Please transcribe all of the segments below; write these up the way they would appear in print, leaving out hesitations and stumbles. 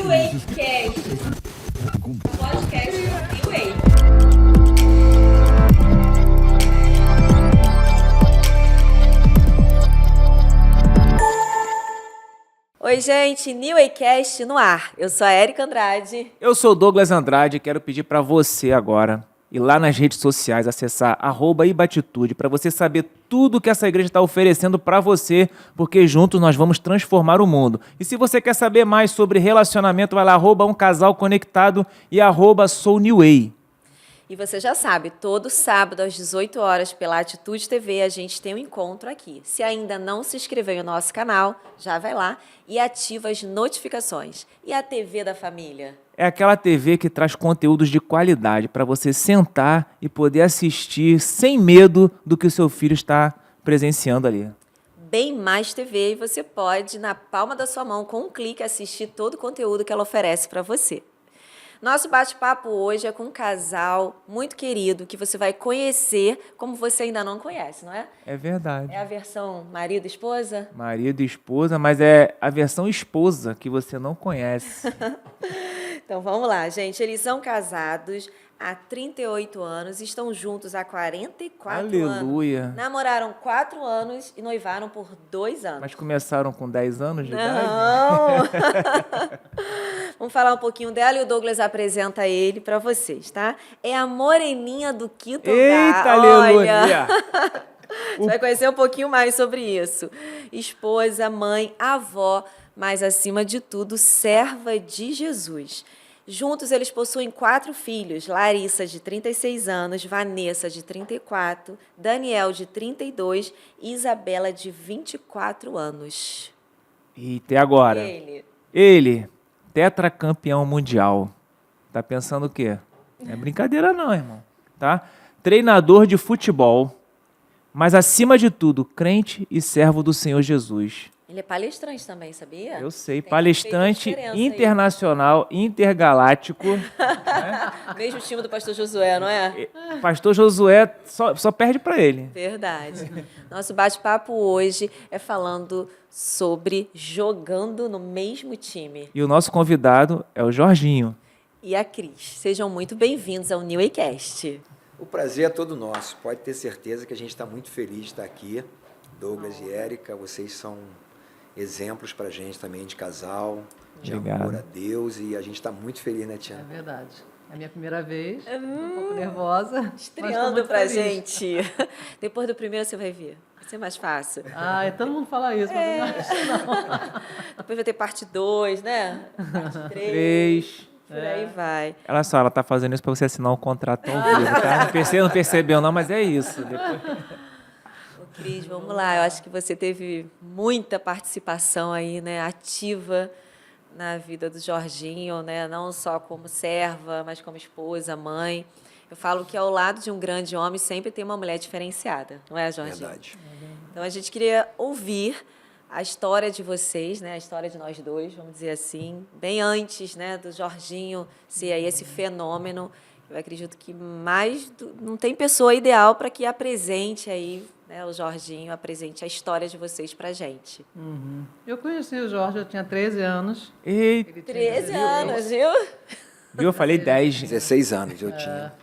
Newaycast, podcast New Way. Oi, gente, Newaycast no ar. Eu sou a Érica Andrade. Eu sou o Douglas Andrade e quero pedir para você agora ir lá nas redes sociais, acessar @ibatitude, para você saber tudo que essa igreja está oferecendo para você, porque juntos nós vamos transformar o mundo. E se você quer saber mais sobre relacionamento, vai lá, @umcasalconectado e @soulnewway. E você já sabe, todo sábado às 18 horas pela Atitude TV a gente tem um encontro aqui. Se ainda não se inscreveu no nosso canal, já vai lá e ativa as notificações. E a TV da família? É aquela TV que traz conteúdos de qualidade para você sentar e poder assistir sem medo do que o seu filho está presenciando ali. Bem Mais TV, e você pode, na palma da sua mão, com um clique, assistir todo o conteúdo que ela oferece para você. Nosso bate-papo hoje é com um casal muito querido que você vai conhecer como você ainda não conhece, não é? É verdade. É a versão marido e esposa? Marido e esposa, mas é a versão esposa que você não conhece. Então vamos lá, gente. Eles são casados há 38 anos, estão juntos há 44 Aleluia. anos. Namoraram 4 anos e noivaram por 2 anos. Mas começaram com 10 anos de idade? Não! Vamos falar um pouquinho dela e o Douglas apresenta ele para vocês, tá? É a moreninha do quinto Eita, andar. aleluia! Olha! Você vai conhecer um pouquinho mais sobre isso. Esposa, mãe, avó, mas acima de tudo, serva de Jesus. Juntos, eles possuem 4 filhos, Larissa, de 36 anos, Vanessa, de 34, Daniel, de 32 e Isabela, de 24 anos. Eita, e agora? Ele, tetracampeão mundial. Tá pensando o quê? Não é brincadeira não, irmão. Tá? Treinador de futebol, mas acima de tudo, crente e servo do Senhor Jesus. Ele é palestrante também, sabia? Eu sei, Tem palestrante feito diferença internacional, intergaláctico. Mesmo time do pastor Josué, não é? Pastor Josué só perde para ele. Verdade. Nosso bate-papo hoje é falando sobre jogando no mesmo time. E o nosso convidado é o Jorginho. E a Cris. Sejam muito bem-vindos ao Newaycast. O prazer é todo nosso. Pode ter certeza que a gente está muito feliz de estar aqui. Douglas e Érica, vocês são exemplos para a gente também de casal, de Obrigado. amor a Deus, e a gente está muito feliz, né, Tia? É verdade. É a minha primeira vez, um pouco nervosa. Estreando pra feliz. gente. Depois do primeiro você vai ver. Vai ser mais fácil. Ah, todo mundo fala isso, mas eu não acho, não. Depois vai ter parte 2, né? Parte 3. 3. Por aí vai. Olha só, ela tá fazendo isso para você assinar um contrato ao vivo, tá? Não percebeu não, mas é isso. Ô, Cris, vamos lá. Eu acho que você teve muita participação aí, né, ativa na vida do Jorginho, né? Não só como serva, mas como esposa, mãe. Eu falo que ao lado de um grande homem sempre tem uma mulher diferenciada, não é, Jorginho? Verdade. Então a gente queria ouvir a história de vocês, né? A história de nós dois, vamos dizer assim, bem antes, né, do Jorginho ser aí esse fenômeno. Eu acredito que não tem pessoa ideal para que apresente aí, né, o Jorginho, apresente a história de vocês para a gente. Uhum. Eu conheci o Jorge, eu tinha 13 anos. Eita, Ele tinha 13 anos, viu? viu? Eu falei 10. 16 anos eu tinha.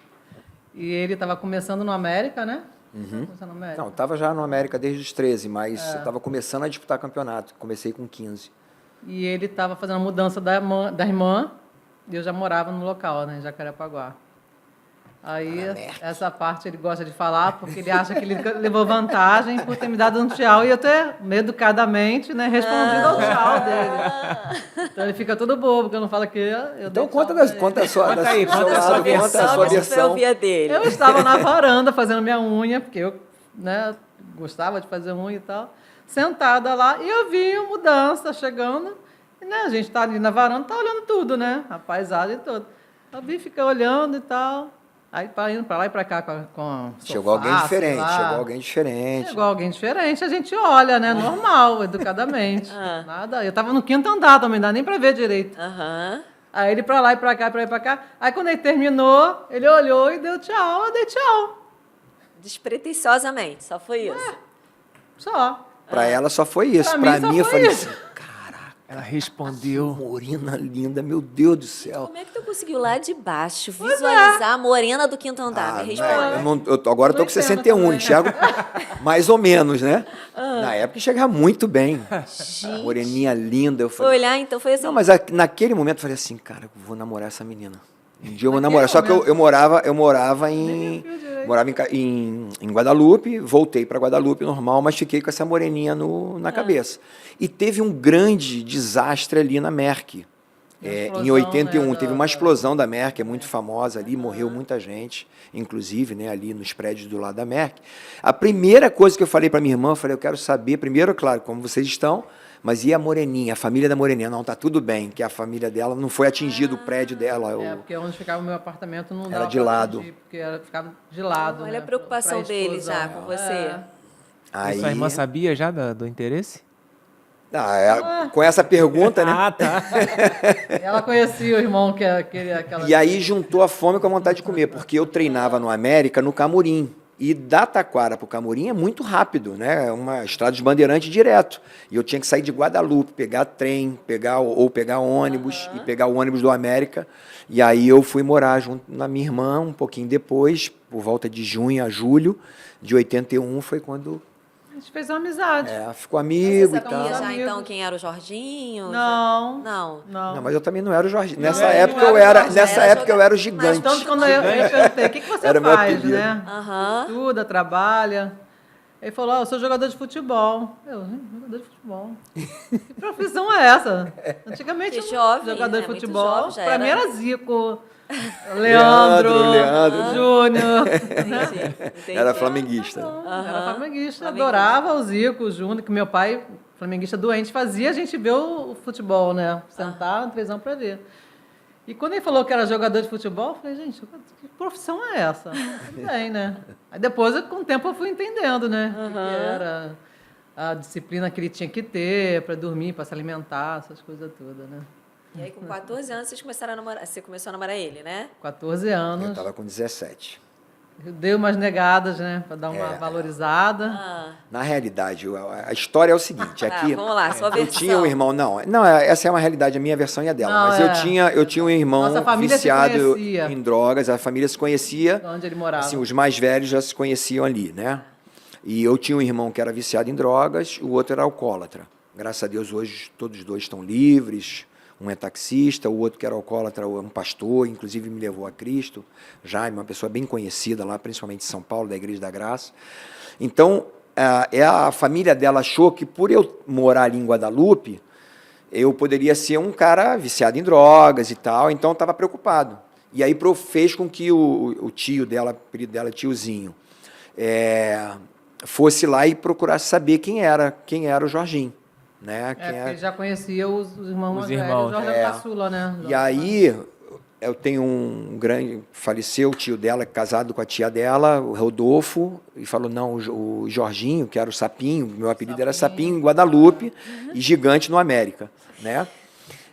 E ele estava começando no América, né? Uhum. Começando no América. Não, estava já no América desde os 13, mas eu estava começando a disputar campeonato. Comecei com 15. E ele estava fazendo a mudança da irmã, e eu já morava no local, né, em Jacarepaguá. Aí, essa parte ele gosta de falar, porque ele acha que ele levou vantagem por ter me dado um tchau e eu ter, educadamente, né, respondido ao tchau dele. Então ele fica todo bobo, porque eu não falo que eu Então dei conta tchau pra ele. a sua, Conta aí, conta a sua conta a sua que você versão. ouvia dele. Eu estava na varanda fazendo minha unha, porque eu, né, gostava de fazer unha e tal, sentada lá, e eu vi a mudança chegando, e, né, a gente está ali na varanda, tá olhando tudo, né, a paisagem toda. Eu vi, fiquei olhando e tal, aí indo para lá e para cá com Chegou sofá, alguém diferente, sei lá. chegou alguém diferente. Chegou alguém diferente, a gente olha, né, normal, educadamente. Nada, eu estava no 5º andar também, não dá nem para ver direito. Aham. Aí ele para lá e para cá, para lá e para cá. Aí quando ele terminou, ele olhou e deu tchau, eu dei tchau. Despretensiosamente, só foi isso. Só. Para ela só foi isso. Pra Para mim só mim, eu foi falei isso. assim, caraca. Ela respondeu. Morena linda, meu Deus do céu. Como é que tu conseguiu lá de baixo visualizar a morena do quinto andar? Me responde. Agora eu tô com 61, enxergo mais ou menos, né? Na época enxergava muito bem. Gente. Moreninha linda. Eu Foi falei, olhar, então foi assim. não, mas naquele momento eu falei assim, cara, eu vou namorar essa menina. Um dia eu vou namorar. Só que eu morava em Guadalupe, voltei para Guadalupe normal, mas fiquei com essa moreninha na cabeça. E teve um grande desastre ali na Merck. Em 81, teve uma explosão da Merck, é muito famosa ali, morreu muita gente, inclusive, né, ali nos prédios do lado da Merck. A primeira coisa que eu falei para minha irmã, eu falei, eu quero saber, primeiro, claro, como vocês estão, mas e a Moreninha, a família da Moreninha? Não, tá tudo bem, que a família dela não foi atingido o prédio dela. Porque onde ficava o meu apartamento não dava Era de pra lado. atingir, porque ficava de lado. Olha né, a preocupação pra dele já explosão. com você. Aí, Sua irmã sabia já do interesse? com essa pergunta, né? Ah, tá. Ela conhecia o irmão que aquela. E aí juntou a fome com a vontade de comer, porque eu treinava no América, no Camurim. E da Taquara para o Camurim é muito rápido, né? É uma estrada de bandeirante direto. E eu tinha que sair de Guadalupe, pegar trem, pegar ônibus e pegar o ônibus do América. E aí eu fui morar junto na minha irmã um pouquinho depois, por volta de junho a julho de 81, foi quando A gente fez uma amizade. ficou amigo Você e tal. sabia já Amigos. então quem era o Jorginho? Não. Não. Não, mas eu também não era o Jorginho. Nessa Não, época não eu era o era, Jorginho, nessa era época eu era o Mas gigante. Tanto que quando eu perguntei, o que você Era o meu faz, apelido. né? Aham. Estuda, trabalha. Ele falou, eu sou jogador de futebol. Jogador de futebol. Que profissão é essa? Antigamente, Que jovem, jogador de né? Muito futebol, jovem, já pra mim era. era Zico, Leandro. Júnior. Entendi. Era flamenguista. Era flamenguista, adorava o Zico, o Júnior, que meu pai, flamenguista doente, fazia a gente ver o futebol, né? Sentar na televisão para ver. E quando ele falou que era jogador de futebol, eu falei, gente, que profissão é essa? Tudo bem, né? Aí depois, com o tempo, eu fui entendendo, né? O que era a disciplina que ele tinha que ter para dormir, para se alimentar, essas coisas todas, né? E aí, com 14 anos, vocês começaram a namorar. Você começou a namorar ele, né? 14 Eu anos. estava com 17. Eu dei umas negadas, né? Para dar uma valorizada. Ah, Na realidade, a história é o seguinte, aqui vamos lá, sua eu versão. tinha um irmão, não, essa é uma realidade, a minha versão e a dela, Não, mas eu tinha um irmão Nossa família se viciado conhecia. em drogas, a família se conhecia, Onde ele morava. assim, os mais velhos já se conheciam ali, né? E eu tinha um irmão que era viciado em drogas, o outro era alcoólatra. Graças a Deus, hoje todos os dois estão livres. Um é taxista, o outro que era alcoólatra é um pastor, inclusive me levou a Cristo. Jaime, uma pessoa bem conhecida lá, principalmente em São Paulo, da Igreja da Graça. Então, a família dela achou que por eu morar ali em Guadalupe, eu poderia ser um cara viciado em drogas e tal, então eu estava preocupado. E aí fez com que o tio dela, o apelido dela, tiozinho, fosse lá e procurasse saber quem era o Jorginho. Né? Porque ele já conhecia os irmãos mais velhos, irmãos. Jorge Caçula, né? E aí, eu tenho um grande... Faleceu o tio dela, casado com a tia dela, o Rodolfo, e falou, não, o Jorginho, que era o Sapinho, meu apelido era Sapinho, em Guadalupe, e Gigante no América, né?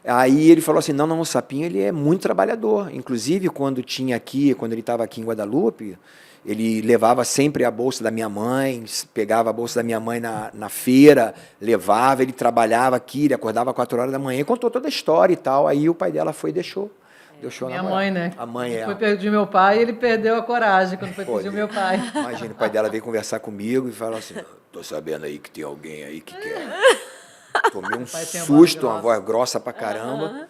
Aí ele falou assim, não, o Sapinho, ele é muito trabalhador. Inclusive, quando ele estava aqui em Guadalupe, ele levava sempre a bolsa da minha mãe, pegava a bolsa da minha mãe na feira, levava, ele trabalhava aqui, ele acordava 4 horas da manhã, contou toda a história e tal. Aí o pai dela foi e deixou Minha namorar. mãe, né? A mãe Foi pedir meu pai e ele perdeu a coragem quando foi pedir o meu pai. Imagina, o pai dela veio conversar comigo e falou assim, tô sabendo aí que tem alguém aí que quer. Tomei um pai tem a susto, uma voz voz grossa pra caramba.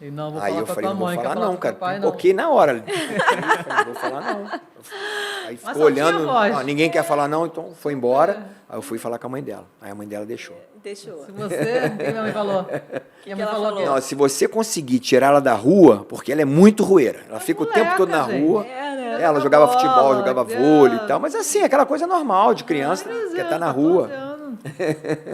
E não, vou Aí falar eu com a falei, tua não vou mãe, falar quer não, com cara. teu pai, não. Pipoquei na hora. Eu falei, não vou falar não. Aí ficou só tinha olhando, voz. ó, ninguém quer falar não, então foi embora. Aí eu fui falar com a mãe dela. Aí a mãe dela deixou. Deixou. Se você... O que minha mãe falou? Minha mãe ela falou falou? que... Não, se você conseguir tirar ela da rua, porque ela é muito rueira. Ela fica o tempo todo na gente. rua. Ela jogava futebol, jogava vôlei e tal. Mas assim, aquela coisa normal de criança que quer estar na rua.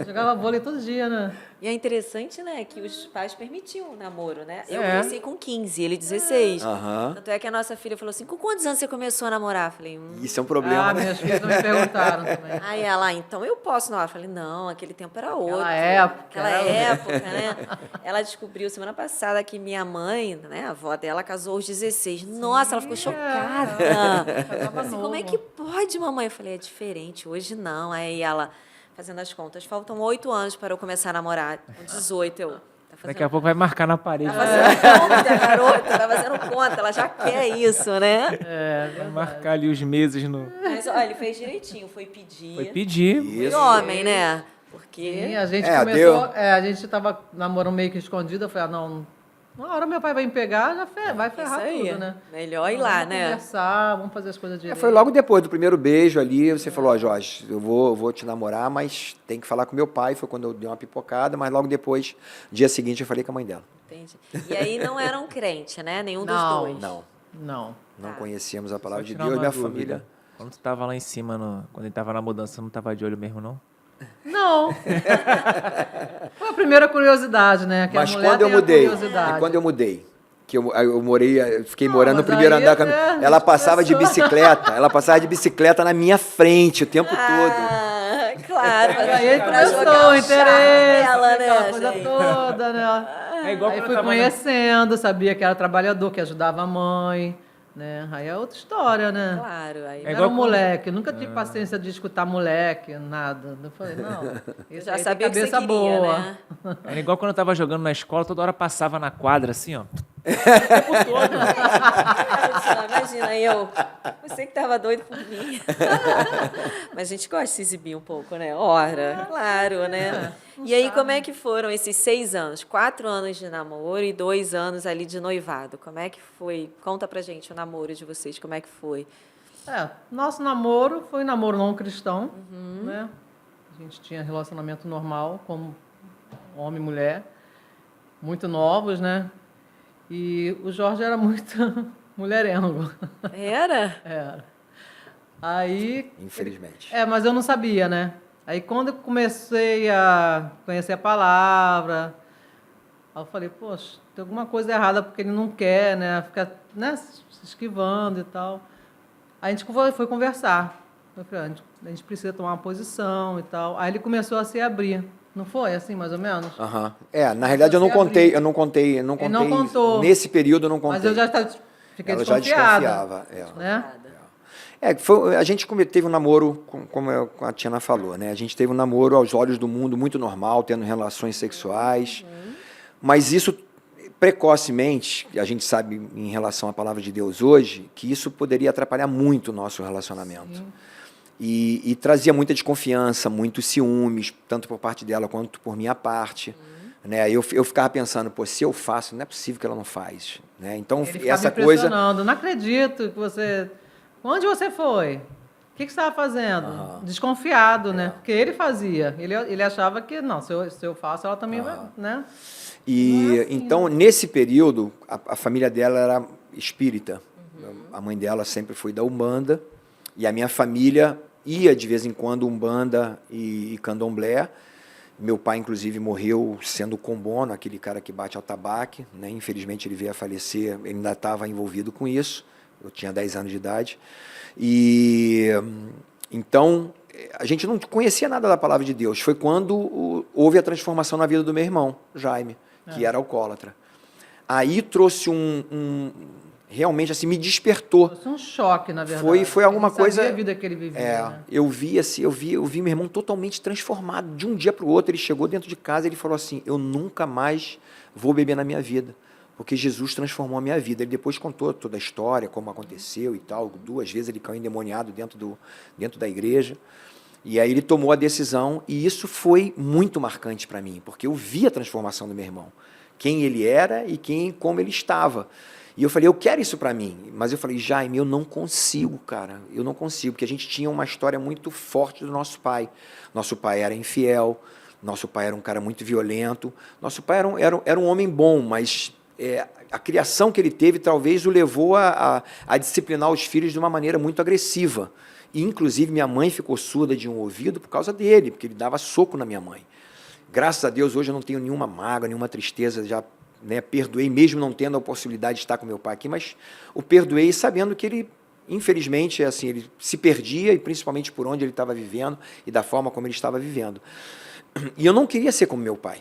Jogava vôlei todo dia, né? E é interessante, né, que os pais permitiam o namoro, né? Eu É. comecei com 15, ele 16. Aham. Tanto é que a nossa filha falou assim, com quantos anos você começou a namorar? Eu falei, Isso é um problema, né? Minhas filhas me perguntaram também. Aí ela, então eu posso não. Eu falei, não, aquele tempo era outro. época, Aquela era época, né? Ela descobriu semana passada que minha mãe, né, a avó dela, casou aos 16. Nossa, ela ficou chocada. Tava Assim, como é novo. que pode, mamãe? Eu falei, é diferente, hoje não. Aí ela fazendo as contas, faltam 8 anos para eu começar a namorar. Com 18 eu... Daqui a pouco vai marcar na parede. Tá fazendo conta, garota, tá fazendo conta, ela já quer isso, né? Vai marcar ali os meses no... Mas, olha, ele fez direitinho, foi pedir. Foi pedir. Foi homem, né? Porque... E a gente deu. a gente tava namorando meio que escondido, eu falei, não, uma hora meu pai vai me pegar, vai ferrar Isso aí. tudo, né? Melhor ir lá, Vamos né? conversar, vamos fazer as coisas direito. Foi logo depois do primeiro beijo ali, você falou, ó, Jorge, eu vou te namorar, mas tem que falar com meu pai. Foi quando eu dei uma pipocada, mas logo depois, dia seguinte, eu falei com a mãe dela. Entendi. E aí não eram crente, né? Nenhum dos Não. dois. Não. Não Tá. conhecíamos a palavra Só de tirar Deus, uma minha dúvida. família. Quando tu tava lá em cima, quando ele tava na mudança, não tava de olho mesmo, não? Não. Foi a primeira curiosidade, né? Que Mas a mulher quando eu tem a mudei, curiosidade. e quando eu mudei, que eu morei, eu fiquei morando no mas primeiro aí andar, até ela passava de começou. bicicleta, na minha frente o tempo todo. Ah, claro. Aí ele pra jogar começou o o interesse, charme dela, né, aquela coisa gente? toda, né? É igual Aí quando fui eu tava conhecendo, sabia que era trabalhador, que ajudava a mãe, né? Aí é outra história, né? Claro, aí... Não É era igual um quando- moleque, eu nunca tive paciência de escutar moleque, nada. Eu falei, não, esse Já aí tem sabia o que você cabeça queria, boa. né? Era igual quando eu tava jogando na escola, toda hora passava na quadra, assim, ó. Imagina, eu... Você que tava doido por mim. Mas a gente gosta de se exibir um pouco, né? Ora, claro, né? E aí, como é que foram esses 6 anos? 4 anos de namoro e 2 anos ali de noivado. Como é que foi? Conta pra gente o namoro de vocês, como é que foi? Nosso namoro foi um namoro não cristão, né? A gente tinha relacionamento normal, como homem e mulher, muito novos, né? E o Jorge era muito mulherengo. Era? Era. Aí... Infelizmente. mas eu não sabia, né? Aí quando eu comecei a conhecer a palavra, aí eu falei, poxa, tem alguma coisa errada porque ele não quer, né? Fica, né, se esquivando e tal. Aí a gente foi conversar. Eu falei, a gente precisa tomar uma posição e tal. Aí ele começou a se abrir. Não foi assim, mais ou menos? Aham. Na realidade eu não contei, eu não contei. Ele não contou. Nesse período eu não contei. Mas eu já fiquei Ela já desconfiada. desconfiava. Né? A gente teve um namoro, como a Tiana falou, né? A gente teve um namoro aos olhos do mundo muito normal, tendo relações sexuais. Mas isso, precocemente, a gente sabe em relação à palavra de Deus hoje, que isso poderia atrapalhar muito o nosso relacionamento. E trazia muita desconfiança, muitos ciúmes, tanto por parte dela quanto por minha parte. Né? Eu ficava pensando, pô, se eu faço, não é possível que ela não faz. Né? Então, Ele ficava essa me coisa... impressionando. Não acredito que você... Onde você foi? O que você estava fazendo? Desconfiado, né? Porque ele fazia. Ele achava que, não, se eu faço, ela também vai, né? E assim, então, nesse período, a família dela era espírita. A mãe dela sempre foi da Umbanda. E a minha família ia, de vez em quando, Umbanda e Candomblé. Meu pai, inclusive, morreu sendo combono, aquele cara que bate ao tabaque. Né? Infelizmente, ele veio a falecer, ele ainda estava envolvido com isso. Eu tinha 10 anos de idade. E então, a gente não conhecia nada da palavra de Deus. Foi quando houve a transformação na vida do meu irmão, Jaime, que era alcoólatra. Aí trouxe realmente assim, me despertou. Foi um choque, na verdade. Foi alguma Ele sabia coisa. a vida que ele vivia. Né? Eu vi meu irmão totalmente transformado. De um dia para o outro, ele chegou dentro de casa e ele falou assim: eu nunca mais vou beber na minha vida, porque Jesus transformou a minha vida. Ele depois contou toda a história, como aconteceu e tal. 2 vezes ele caiu endemoniado dentro da igreja. E aí ele tomou a decisão, e isso foi muito marcante para mim, porque eu vi a transformação do meu irmão, quem ele era e como ele estava. E eu falei, eu quero isso para mim. Mas eu falei, Jaime, eu não consigo, cara. Eu não consigo, porque a gente tinha uma história muito forte do nosso pai. Nosso pai era infiel, nosso pai era um cara muito violento. Nosso pai era um homem bom, mas a criação que ele teve talvez o levou a disciplinar os filhos de uma maneira muito agressiva. E, inclusive, minha mãe ficou surda de um ouvido por causa dele, porque ele dava soco na minha mãe. Graças a Deus, hoje eu não tenho nenhuma mágoa, nenhuma tristeza, já perdoei, mesmo não tendo a possibilidade de estar com meu pai aqui, mas o perdoei sabendo que ele, infelizmente, assim, ele se perdia, e principalmente por onde ele estava vivendo e da forma como ele estava vivendo. E eu não queria ser como meu pai.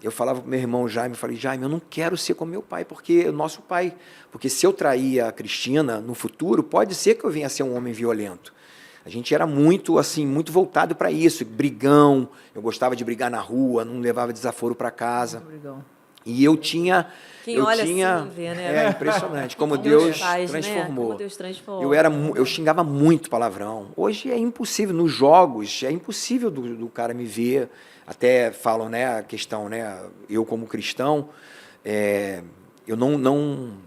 Eu falava para o meu irmão Jaime, Jaime, eu não quero ser como meu pai, porque o nosso pai, porque se eu trair a Cristina no futuro, pode ser que eu venha a ser um homem violento. A gente era muito, assim, muito voltado para isso, brigão. Eu gostava de brigar na rua, não levava desaforo para casa. Brigão. E eu tinha... Quem eu olha tinha, assim vê, né? É impressionante como Como Deus faz, né? transformou. Como Deus transformou. Eu xingava muito palavrão. Hoje é impossível, nos jogos, é impossível do cara me ver. Até falam, né, a questão, né, eu como cristão, eu não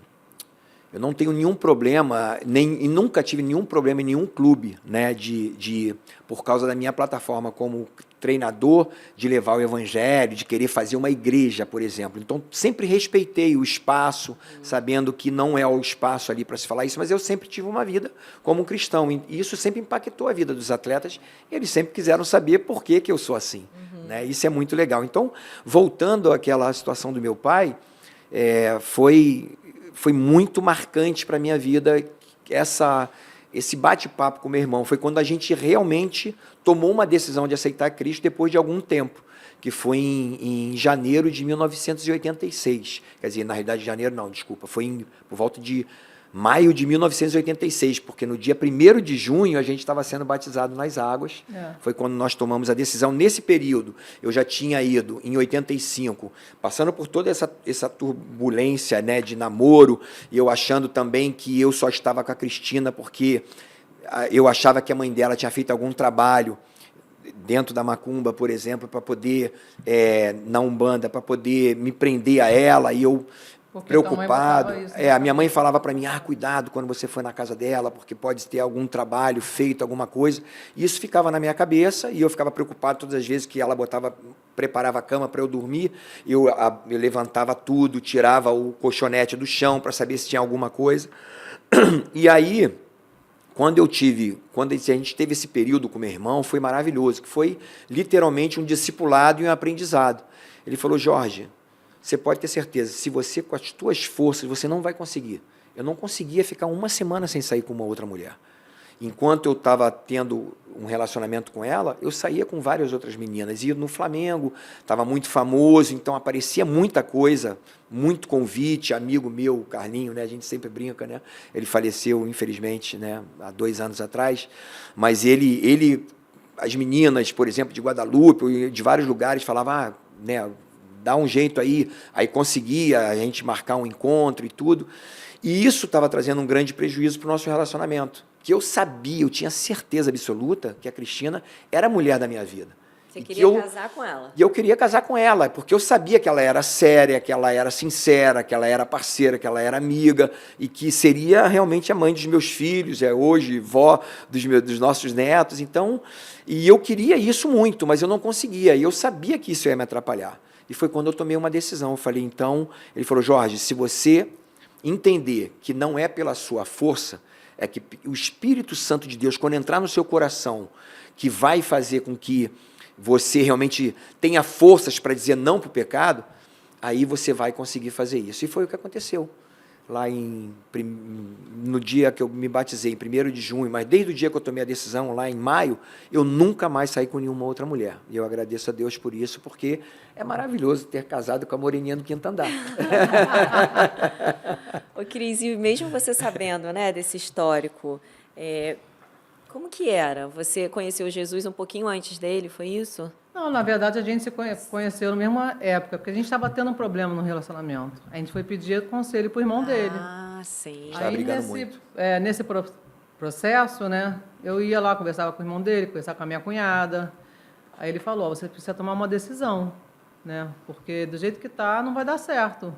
tenho nenhum problema, e nunca tive nenhum problema em nenhum clube, né, por causa da minha plataforma como treinador, de levar o evangelho, de querer fazer uma igreja, por exemplo. Então, sempre respeitei o espaço, sabendo que não é o espaço ali para se falar isso, mas eu sempre tive uma vida como um cristão, e isso sempre impactou a vida dos atletas, e eles sempre quiseram saber por que eu sou assim. Né? Isso é muito legal. Então, voltando àquela situação do meu pai, foi muito marcante para a minha vida esse bate-papo com meu irmão. Foi quando a gente realmente tomou uma decisão de aceitar Cristo depois de algum tempo, que foi em janeiro de 1986. Quer dizer, na realidade, janeiro não, desculpa, foi por volta de maio de 1986, porque no dia 1º de junho a gente estava sendo batizado nas águas. Foi quando nós tomamos a decisão. Nesse período, eu já tinha ido, em 85, passando por toda essa turbulência, né, de namoro, e eu achando também que eu só estava com a Cristina porque eu achava que a mãe dela tinha feito algum trabalho dentro da macumba, por exemplo, para poder, na Umbanda, para poder me prender a ela, e eu... Porque preocupado. Isso, né? A minha mãe falava para mim, cuidado quando você for na casa dela, porque pode ter algum trabalho feito, alguma coisa. E isso ficava na minha cabeça, e eu ficava preocupado todas as vezes que ela preparava a cama para eu dormir, eu levantava tudo, tirava o colchonete do chão para saber se tinha alguma coisa. E aí, quando a gente teve esse período com meu irmão, foi maravilhoso, que foi literalmente um discipulado e um aprendizado. Ele falou, Jorge, você pode ter certeza, se você, com as tuas forças, você não vai conseguir. Eu não conseguia ficar uma semana sem sair com uma outra mulher. Enquanto eu estava tendo um relacionamento com ela, eu saía com várias outras meninas. Ia no Flamengo, estava muito famoso, então aparecia muita coisa, muito convite, amigo meu, Carlinho, né, a gente sempre brinca, né? Ele faleceu, infelizmente, né, há 2 anos atrás, mas as meninas, por exemplo, de Guadalupe, de vários lugares, falavam, né, dá um jeito aí conseguia a gente marcar um encontro e tudo. E isso estava trazendo um grande prejuízo para o nosso relacionamento. Que eu tinha certeza absoluta que a Cristina era a mulher da minha vida. Você queria casar com ela? E eu queria casar com ela, porque eu sabia que ela era séria, que ela era sincera, que ela era parceira, que ela era amiga, e que seria realmente a mãe dos meus filhos, hoje vó dos nossos netos. Então, e eu queria isso muito, mas eu não conseguia, e eu sabia que isso ia me atrapalhar. E foi quando eu tomei uma decisão. Eu falei, então... Ele falou, Jorge, se você entender que não é pela sua força, é que o Espírito Santo de Deus, quando entrar no seu coração, que vai fazer com que você realmente tenha forças para dizer não para o pecado, aí você vai conseguir fazer isso. E foi o que aconteceu. Lá no dia que eu me batizei, 1º de junho, mas desde o dia que eu tomei a decisão, lá em maio, eu nunca mais saí com nenhuma outra mulher. E eu agradeço a Deus por isso, porque é maravilhoso ter casado com a moreninha do quinto andar. Ô, Cris, e mesmo você sabendo, né, desse histórico, como que era? Você conheceu Jesus um pouquinho antes dele, foi isso? Não, na verdade, a gente se conheceu na mesma época, porque a gente estava tendo um problema no relacionamento. A gente foi pedir conselho para o irmão dele. Ah, sim. Estava brigando muito. Nesse processo, né, eu ia lá, conversava com o irmão dele, conversava com a minha cunhada. Aí ele falou, você precisa tomar uma decisão, né, porque do jeito que está, não vai dar certo.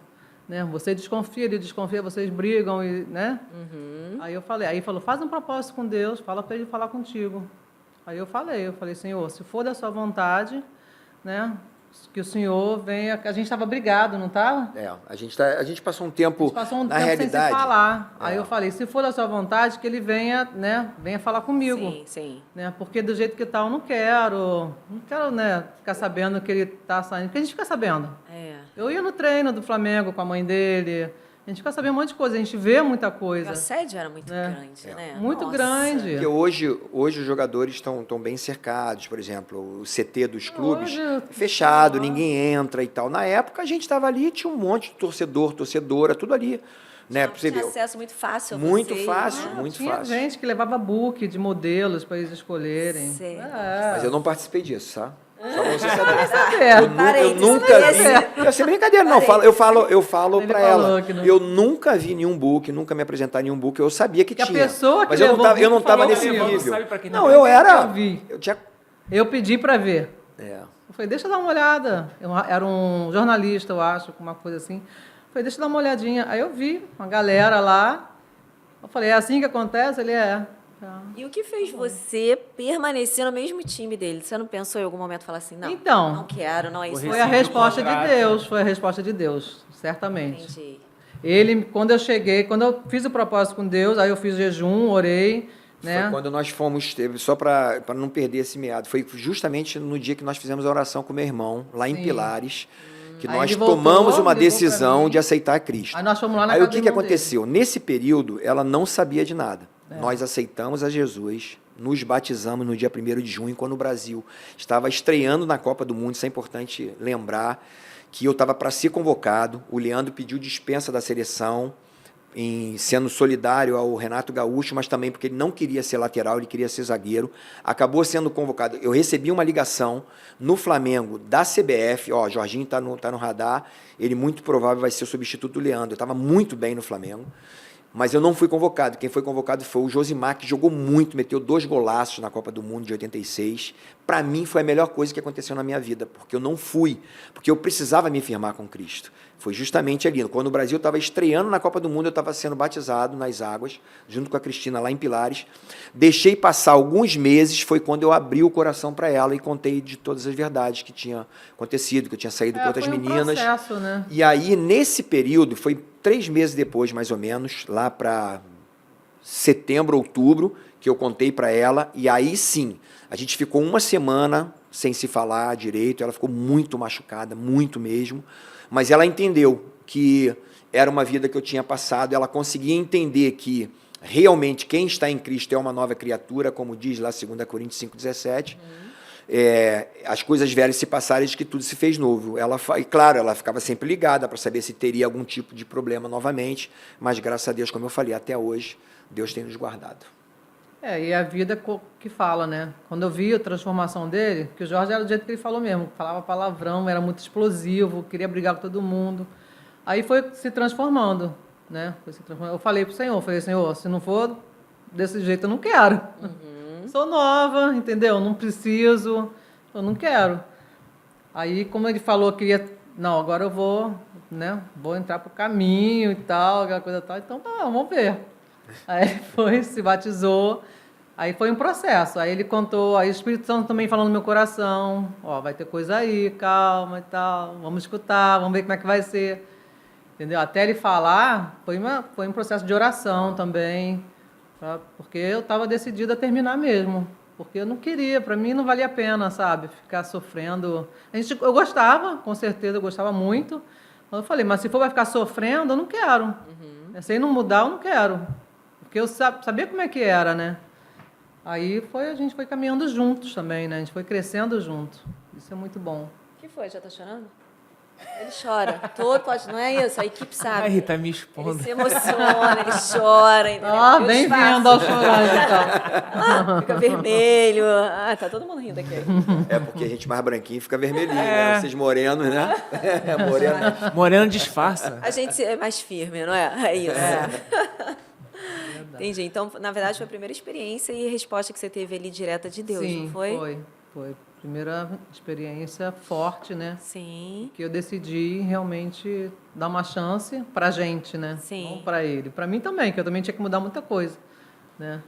Né? Você desconfia, ele desconfia, vocês brigam, né? Uhum. Aí ele falou, faz um propósito com Deus, fala para ele falar contigo. Aí eu falei, Senhor, se for da sua vontade, né, que o Senhor venha... A gente estava brigado, não estava? A gente passou um tempo, na realidade... sem se falar. Aí eu falei, se for da sua vontade, que ele venha, né, venha falar comigo. Sim, sim. Né, porque do jeito que está, eu não quero, né, ficar sabendo que ele está saindo. Porque a gente fica sabendo. Eu ia no treino do Flamengo com a mãe dele... A gente fica sabendo um monte de coisa, a gente vê muita coisa. O assédio era muito grande, né? Muito grande. Porque hoje os jogadores estão bem cercados, por exemplo, o CT dos clubes fechado, ninguém entra e tal. Na época a gente estava ali, tinha um monte de torcedora, tudo ali. né? Pra você Tinha ver. acesso muito fácil a Muito vocês, fácil, né? muito Tinha fácil. gente que levava book de modelos para eles escolherem. Sei. Mas eu não participei disso, tá? Só pra você Vai saber. saber. Eu Parênteses, nunca mas vi. esse- Eu sem brincadeira, não. Eu falo Ele pra falou ela. que não- Eu nunca vi nenhum book, nunca me apresentar nenhum book. Eu sabia que Que a tinha. pessoa que mas eu não levou tava, o eu não book tava falou nesse que levou, nível. sabe pra quem Não, não eu era. eu vi. Eu tinha. Eu pedi para ver. É. Eu falei, deixa eu dar uma olhada. Era um jornalista, eu acho, uma coisa assim. Eu falei, deixa eu dar uma olhadinha. Aí eu vi uma galera lá. Eu falei, é assim que acontece? Ele é. Tá. E o que fez você permanecer no mesmo time dele? Você não pensou em algum momento falar assim, não, Então, não quero, não é isso? Vou Foi a Recebi o resposta de contrato. Deus, foi a resposta de Deus, certamente. Entendi. Ele, quando eu cheguei, quando eu fiz o propósito com Deus, aí eu fiz jejum, orei, né? Foi quando nós fomos, só para não perder esse meado, foi justamente no dia que nós fizemos a oração com meu irmão, lá em Sim. Pilares, que Aí nós ele voltou, tomamos uma ligou pra decisão mim. de aceitar Cristo. Aí nós fomos lá na Aí casa o do que irmão aconteceu? Nesse período, ela não sabia de nada. Nós aceitamos a Jesus, nos batizamos no dia 1º de junho, quando o Brasil estava estreando na Copa do Mundo. Isso é importante lembrar, que eu estava para ser convocado. O Leandro pediu dispensa da seleção, sendo solidário ao Renato Gaúcho, mas também porque ele não queria ser lateral, ele queria ser zagueiro. Acabou sendo convocado. Eu recebi uma ligação no Flamengo da CBF, ó, Jorginho está no radar, ele muito provável vai ser o substituto do Leandro. Eu estava muito bem no Flamengo, mas eu não fui convocado. Quem foi convocado foi o Josimar, que jogou muito, meteu 2 golaços na Copa do Mundo de 86. Para mim, foi a melhor coisa que aconteceu na minha vida, porque eu não fui, porque eu precisava me firmar com Cristo. Foi justamente ali, quando o Brasil estava estreando na Copa do Mundo, eu estava sendo batizado nas águas, junto com a Cristina, lá em Pilares. Deixei passar alguns meses, foi quando eu abri o coração para ela e contei de todas as verdades que tinha acontecido, que eu tinha saído com outras foi um meninas. processo, né? E aí, nesse período, foi 3 meses depois, mais ou menos, lá para setembro, outubro, que eu contei para ela, e aí sim, a gente ficou uma semana sem se falar direito, ela ficou muito machucada, muito mesmo, mas ela entendeu que era uma vida que eu tinha passado, ela conseguia entender que realmente quem está em Cristo é uma nova criatura, como diz lá 2 Coríntios 5,17, as coisas velhas se passaram e de que tudo se fez novo. E claro, ela ficava sempre ligada para saber se teria algum tipo de problema novamente, mas graças a Deus, como eu falei, até hoje, Deus tem nos guardado. E a vida que fala, né? Quando eu vi a transformação dele, que o Jorge era do jeito que ele falou mesmo, falava palavrão, era muito explosivo, queria brigar com todo mundo. Aí foi se transformando, né? Eu falei pro Senhor, Senhor, se não for desse jeito, eu não quero. Sou nova, entendeu? Não preciso, eu não quero. Aí, como ele falou que ia, não, agora eu vou, né? Vou entrar pro caminho e tal, aquela coisa tal. Então, tá, vamos ver. Aí ele foi, se batizou. Aí foi um processo. Aí ele contou, aí o Espírito Santo também falando no meu coração, ó, vai ter coisa aí, calma e tal, vamos escutar, vamos ver como é que vai ser. Entendeu? Até ele falar, foi um processo de oração também, tá? Porque eu estava decidida a terminar mesmo. Porque eu não queria, para mim não valia a pena, sabe? Ficar sofrendo. Eu gostava, com certeza, eu gostava muito. Eu falei, mas se for vai ficar sofrendo, eu não quero. Sem não mudar, eu não quero. Porque eu sabia como é que era, né? Aí a gente foi caminhando juntos também, né? A gente foi crescendo junto. Isso é muito bom. O que foi? Já tá chorando? Ele chora. Não é isso? A equipe sabe. Ai, tá me Ele expondo. se emociona, ele chora. Eu Bem-vindo ao chorando, então. Fica vermelho. Tá todo mundo rindo aqui. É porque a gente mais branquinho fica vermelhinho, né? Vocês morenos, né? Moreno. Moreno disfarça. A gente é mais firme, não é? É isso. Entendi. Então, na verdade, foi a primeira experiência e resposta que você teve ali direta de Deus, Sim, não foi? Foi. Primeira experiência forte, né? Sim. Que eu decidi realmente dar uma chance pra gente, né? Sim. Não pra ele. Pra mim também, que eu também tinha que mudar muita coisa, né?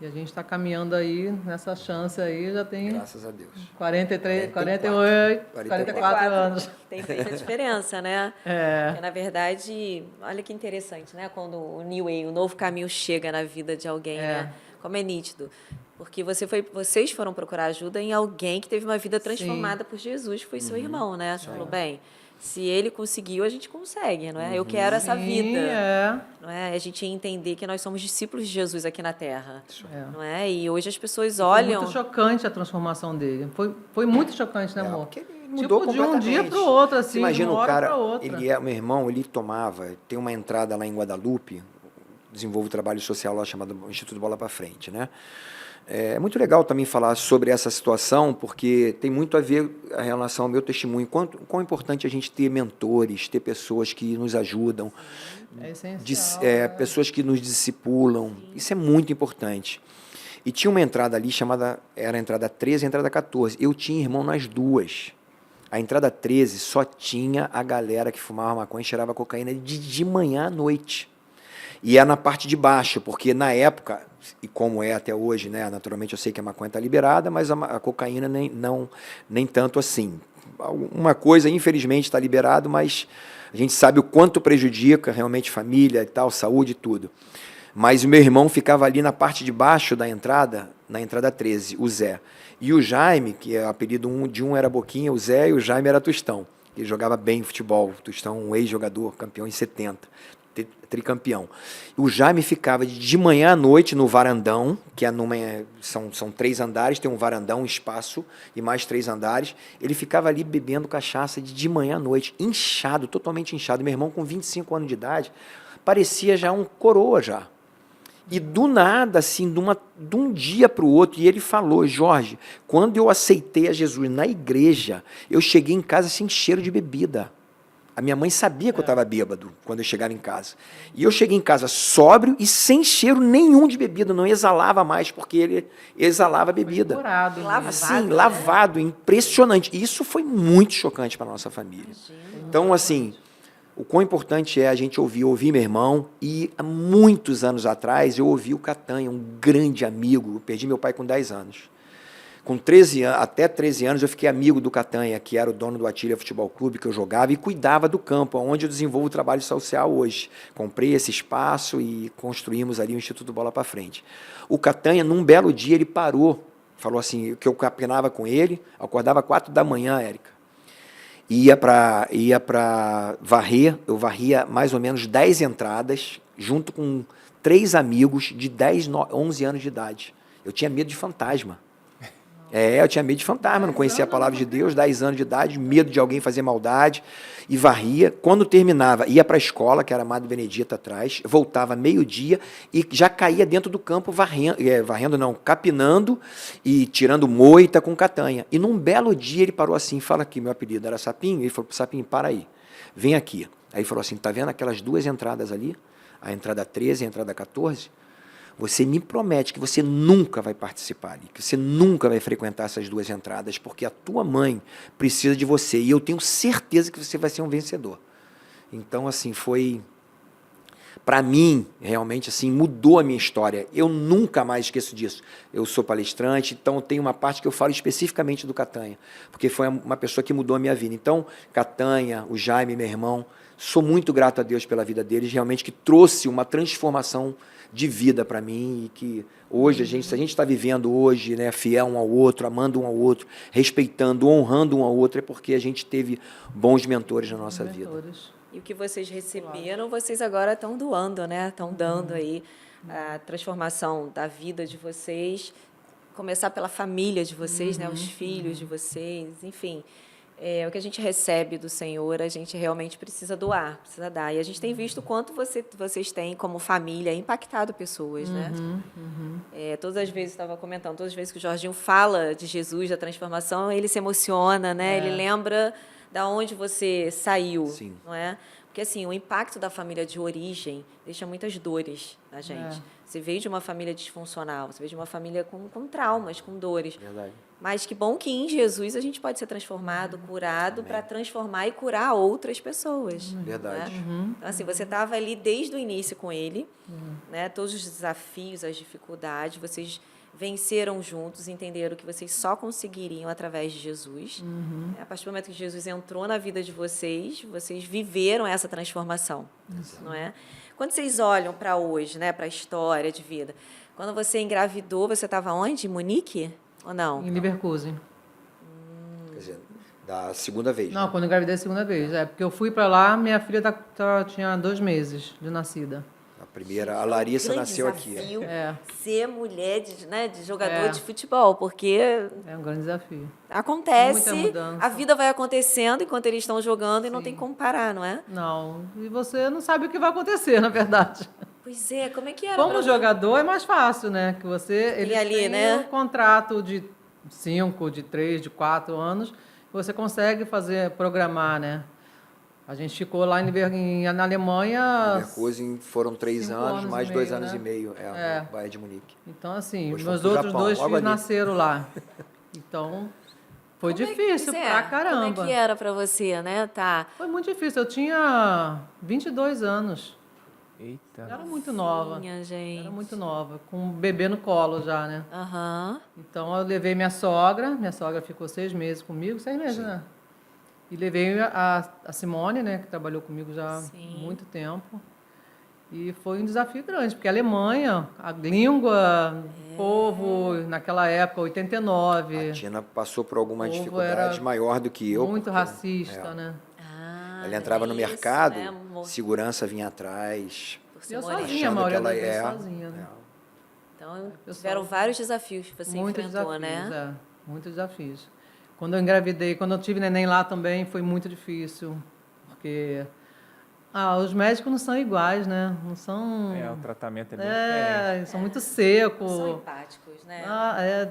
E a gente está caminhando aí nessa chance aí, já tem Graças a Deus. 48, 44 anos. Tem feito a diferença, né? É. Porque, na verdade, olha que interessante, né? Quando o New Way, o novo caminho chega na vida de alguém, né? Como é nítido. Porque vocês foram procurar ajuda em alguém que teve uma vida transformada por Jesus, foi seu irmão, né? Você falou, bem, Se ele conseguiu, a gente consegue, não é? Eu quero essa vida. É. Não é? A gente entender que nós somos discípulos de Jesus aqui na Terra. É. Não é? E hoje as pessoas Foi olham... muito chocante a transformação dele. Foi muito chocante, né, amor? Porque ele mudou Tipo, de um dia completamente. para o outro, assim, Você imagina de uma o hora cara, para outra. meu irmão, ele tomava, tem uma entrada lá em Guadalupe, desenvolve trabalho social lá chamado Instituto Bola para Frente, né? É muito legal também falar sobre essa situação, porque tem muito a ver a relação ao meu testemunho, quão importante a gente ter mentores, ter pessoas que nos ajudam, É essencial. pessoas que nos discipulam, isso é muito importante. E tinha uma entrada ali era a entrada 13 e a entrada 14, eu tinha irmão nas duas. A entrada 13 só tinha a galera que fumava maconha e cheirava cocaína de manhã à noite. E é na parte de baixo, porque na época, e como é até hoje, né, naturalmente eu sei que a maconha está liberada, mas a cocaína nem tanto assim. Uma coisa, infelizmente, está liberado, mas a gente sabe o quanto prejudica realmente família e tal, saúde e tudo. Mas o meu irmão ficava ali na parte de baixo da entrada, na entrada 13, o Zé. E o Jaime, que é o apelido de um era Boquinha, o Zé, e o Jaime era Tostão. Ele jogava bem futebol, Tostão, um ex-jogador, campeão em 70. Tricampeão. O Jaime ficava de manhã à noite no varandão, que são 3 andares, tem um varandão, um espaço e mais 3 andares. Ele ficava ali bebendo cachaça de manhã à noite, inchado, totalmente inchado. Meu irmão, com 25 anos de idade, parecia já um coroa já. E do nada, assim, de um dia para o outro, e ele falou: Jorge, quando eu aceitei a Jesus na igreja, eu cheguei em casa sem cheiro de bebida. A minha mãe sabia que eu estava bêbado quando eu chegava em casa. E eu cheguei em casa sóbrio e sem cheiro nenhum de bebida, não exalava mais, porque ele exalava bebida. Curado, né? Assim, lavado, impressionante. E isso foi muito chocante para a nossa família. Então, assim, o quão importante é a gente ouvir meu irmão. E há muitos anos atrás eu ouvi o Catanha, um grande amigo. Eu perdi meu pai com 10 anos. Com 13 anos, até 13 anos, eu fiquei amigo do Catanha, que era o dono do Atilha Futebol Clube, que eu jogava e cuidava do campo, onde eu desenvolvo o trabalho social hoje. Comprei esse espaço e construímos ali o Instituto Bola para Frente. O Catanha, num belo dia, ele parou, falou assim, que eu capinava com ele, acordava 4 da manhã, Érica, ia para varrer, eu varria mais ou menos 10 entradas, junto com 3 amigos de 10, 11 anos de idade. Eu tinha medo de fantasma. Eu tinha medo de fantasma, não conhecia a palavra de Deus, 10 anos de idade, medo de alguém fazer maldade, e varria. Quando terminava, ia para a escola, que era a Madre Benedita atrás, voltava meio-dia e já caía dentro do campo capinando e tirando moita com Catanha. E num belo dia ele parou assim, fala aqui, meu apelido era Sapinho, ele falou: Sapinho, para aí, vem aqui. Aí ele falou assim: tá vendo aquelas 2 entradas ali? A entrada 13 e a entrada 14? Você me promete que você nunca vai participar ali, que você nunca vai frequentar essas 2 entradas, porque a tua mãe precisa de você, e eu tenho certeza que você vai ser um vencedor. Então, assim, para mim, realmente, assim, mudou a minha história. Eu nunca mais esqueço disso. Eu sou palestrante, então tem uma parte que eu falo especificamente do Catanha, porque foi uma pessoa que mudou a minha vida. Então, Catanha, o Jaime, meu irmão, sou muito grato a Deus pela vida deles, realmente, que trouxe uma transformação de vida para mim, e que hoje, se a gente está vivendo hoje, né, fiel um ao outro, amando um ao outro, respeitando, honrando um ao outro, é porque a gente teve bons mentores na nossa vida. E o que vocês receberam, vocês agora estão doando, né? Estão dando aí a transformação da vida de vocês, começar pela família de vocês, né? Os filhos de vocês, enfim. O que a gente recebe do Senhor, a gente realmente precisa doar, precisa dar. E a gente tem visto o quanto vocês têm, como família, impactado pessoas, né? Todas as vezes, estava comentando, todas as vezes que o Jorginho fala de Jesus, da transformação, ele se emociona, né? Ele lembra da onde você saiu, Sim. não é? Porque, assim, o impacto da família de origem deixa muitas dores na gente. Você veio de uma família disfuncional, você veio de uma família com traumas, com dores. Verdade. Mas que bom que em Jesus a gente pode ser transformado, curado, para transformar e curar outras pessoas. Verdade. Né? Então, assim, você estava ali desde o início com ele, né? Todos os desafios, as dificuldades, vocês venceram juntos, entenderam que vocês só conseguiriam através de Jesus. A partir do momento que Jesus entrou na vida de vocês, vocês viveram essa transformação, não é? Quando vocês olham para hoje, né, para a história de vida, quando você engravidou, você estava onde? Em Munique ou não? Em Leverkusen. Quer dizer, Da segunda vez. Não, né? quando eu engravidei a segunda vez. Porque eu fui pra lá, minha filha tinha 2 meses de nascida. A primeira, a Larissa Grande nasceu aqui. desafio É. ser mulher de jogador É. de futebol, porque É um grande desafio. acontece, Muita mudança. a vida vai acontecendo enquanto eles estão jogando e não Sim. tem como parar, não é? Não, e você não sabe o que vai acontecer, na verdade. Pois é, como é que era? Como pra- jogador é mais fácil, né? Que você ele ali, tem né? um contrato de 5, de 3, de 4 anos, você consegue programar, né? A gente ficou lá na Alemanha. Leverkusen foram 3 5 anos, anos mais e 2 meio, anos né? e meio. É. No Bayern de Munique. Então, assim, Depois meus fomos pro outros Japão, 2 logo filhos ali. nasceram lá. Então, foi Como é- difícil pois é, pra caramba. Como é que era pra você, né? Tá. Foi muito difícil. Eu tinha 22 anos. Eita. Era muito nova. Minha gente. Era muito nova, com um bebê no colo já, né? Aham. Então eu levei minha sogra ficou 6 meses comigo, 6 meses, né? E levei a Simone, né, que trabalhou comigo já há Sim. muito tempo. E foi um desafio grande, porque a Alemanha, a língua, o povo, naquela época, 89, A Tina passou por alguma O povo dificuldade era maior do que eu. muito porque racista, né? Ah, Ela entrava no isso, mercado, né, amor? segurança vinha atrás. Por E ser eu morena. sozinha, a achando maioria que das ela vezes é- sozinha, né? Então, Eu tiveram sou- vários desafios que você Muitos enfrentou, desafios, né? muitos desafios. Quando eu engravidei, quando eu tive neném lá também, foi muito difícil, porque os médicos não são iguais, né? Não são... O tratamento é bem diferente. eles são muito secos. São empáticos, né?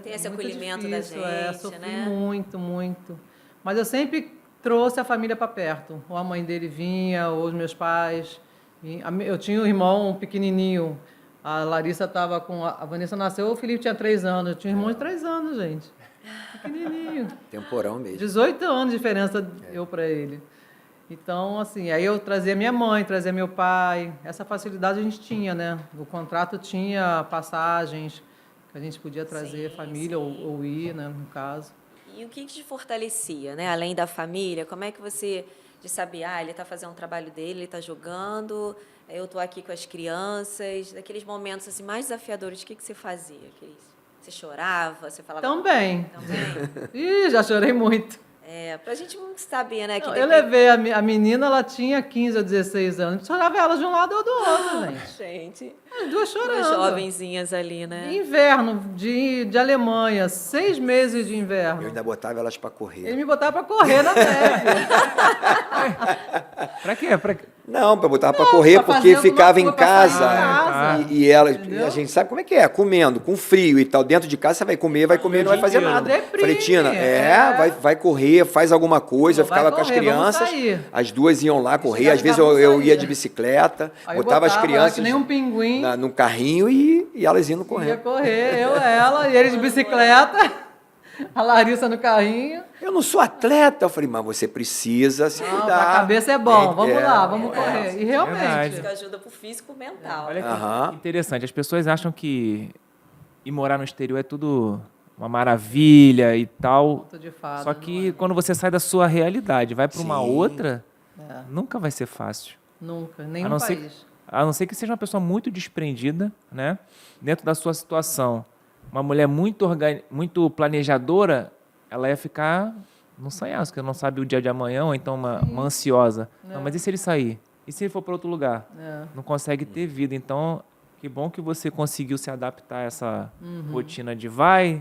Tem esse muito acolhimento da difícil, gente, sofri né? muito, muito. Mas eu sempre trouxe a família para perto. Ou a mãe dele vinha, ou os meus pais. Eu tinha um irmão pequenininho. A Larissa estava com... A Vanessa nasceu, o Felipe tinha 3 anos. Eu tinha um irmão de 3 anos, gente. Pequenininho. Temporão mesmo. 18 anos de diferença eu para ele. Então, assim, aí eu trazia minha mãe, trazia meu pai. Essa facilidade a gente tinha, né? O contrato tinha passagens que a gente podia trazer Sim, família ou ir, né, no caso. E o que te fortalecia, né? Além da família, como é que você de saber, ele está fazendo o trabalho dele, ele está jogando, eu estou aqui com as crianças, daqueles momentos assim mais desafiadores, o que você fazia, Cris? Você chorava, você falava... Também. Também? Ih, já chorei muito. Pra gente saber, né? Que Não, eu depende- levei a menina, ela tinha 15 ou 16 anos. Chorava ela de um lado ou do outro, gente. Gente, As duas chorando. duas jovenzinhas ali, né? Inverno, de Alemanha, 6 meses de Eu inverno. ainda botava elas para Ele correr. me botava para correr na neve. Pra quê? Pra quê? Não, para botar para correr pra porque fazer ficava alguma em coisa pra sair casa. de casa. E elas, Entendeu? a gente sabe como é que é, comendo, com frio e tal. Dentro de casa você vai comer e não vai fazer nada. Deprime, Falei, Tina, é. vai correr, faz alguma coisa. Eu Vai ficava com as correr, vamos crianças, sair. as duas iam lá correr. chegava Às em vezes casa, eu vamos ia sair. de bicicleta, Aí eu botava as botava crianças que nem um pinguim. no carrinho e elas indo Ia correr. correr, eu, ela, e ele de bicicleta, a Larissa no carrinho. Eu não sou atleta. Eu falei, mas você precisa se Não, cuidar. a cabeça é bom, vamos lá, vamos é. correr. E realmente, Verdade. Isso ajuda pro físico e mental. Olha que Aham. interessante. As pessoas acham que ir morar no exterior é tudo uma maravilha e tal. conto de fada, Só não que é? quando você sai da sua realidade, vai para uma Sim. outra, É, nunca vai ser fácil. nunca, A nenhum não ser- país. A não ser que seja uma pessoa muito desprendida, né? Dentro da sua situação. Uma mulher muito planejadora, ela ia ficar no sanhaço, porque não sabe o dia de amanhã, ou então uma ansiosa. Não, mas e se ele sair? E se ele for para outro lugar? É. Não consegue ter vida. Então, que bom que você conseguiu se adaptar a essa rotina de